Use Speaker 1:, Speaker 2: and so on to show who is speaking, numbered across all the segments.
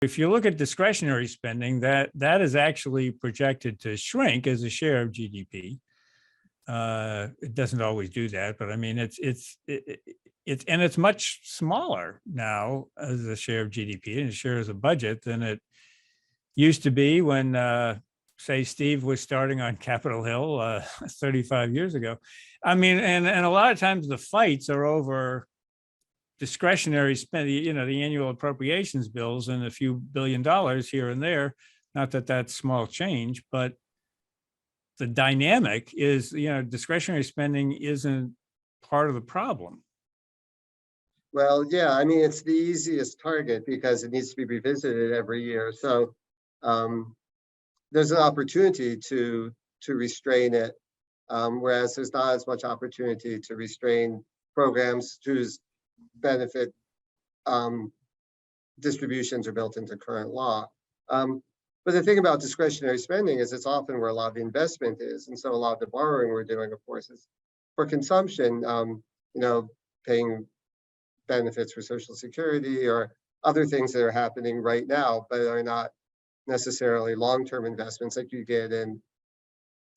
Speaker 1: If you look at discretionary spending, that is actually projected to shrink as a share of GDP. It doesn't always do that, but I mean, it's much smaller now as a share of GDP and a share as a budget than it used to be when, say, Steve was starting on Capitol Hill 35 years ago. I mean, and a lot of times the fights are over discretionary spending, the annual appropriations bills and a few $billion here and there. Not that that's small change, but the dynamic is, discretionary spending isn't part of the problem.
Speaker 2: Well, yeah, I mean, it's the easiest target because it needs to be revisited every year. So there's an opportunity to restrain it, whereas there's not as much opportunity to restrain programs whose benefit distributions are built into current law. But the thing about discretionary spending is it's often where a lot of the investment is. And so a lot of the borrowing we're doing, of course, is for consumption, paying benefits for Social Security or other things that are happening right now, but are not necessarily long-term investments like you get in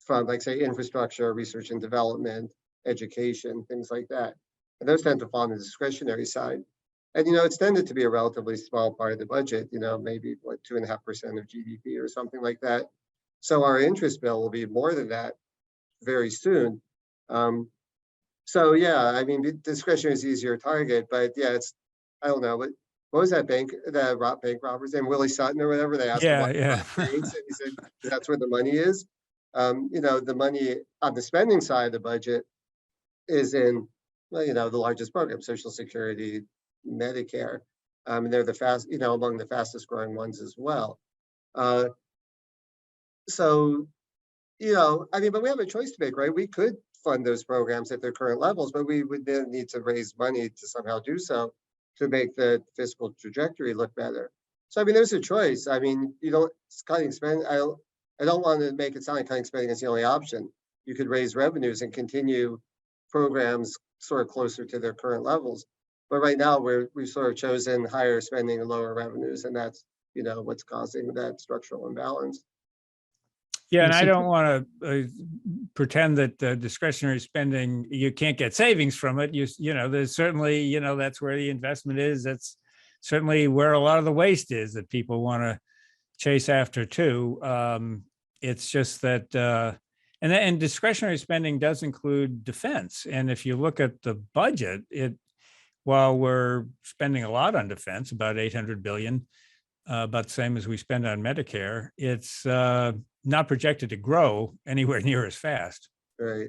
Speaker 2: from, like, say, infrastructure, research and development, education, things like that. And those tend to fall on the discretionary side. And, it's tended to be a relatively small part of the budget, maybe 2.5% of GDP or something like that. So our interest bill will be more than that very soon. So, yeah, I mean, discretionary is easier target, but yeah, I don't know, what was that bank robber's name, Willie Sutton or whatever? They asked him what banks, and he said that's where the money is. The money on the spending side of the budget is in, the largest program, Social Security, Medicare, and they're among the fastest growing ones as well. So, I mean, but we have a choice to make, right? We could fund those programs at their current levels, but we would then need to raise money to somehow do so to make the fiscal trajectory look better. So, I mean, there's a choice. I mean, cutting spending, I don't want to make it sound like cutting spending is the only option. You could raise revenues and continue programs sort of closer to their current levels. But right now we've sort of chosen higher spending and lower revenues, and that's what's causing that structural imbalance.
Speaker 1: Yeah, and I don't want to pretend that discretionary spending, you can't get savings from it. There's certainly, that's where the investment is. That's certainly where a lot of the waste is that people want to chase after too. It's just that, and discretionary spending does include defense. And if you look at the budget, while we're spending a lot on defense, about $800 billion, about the same as we spend on Medicare, it's not projected to grow anywhere near as fast.
Speaker 2: Right.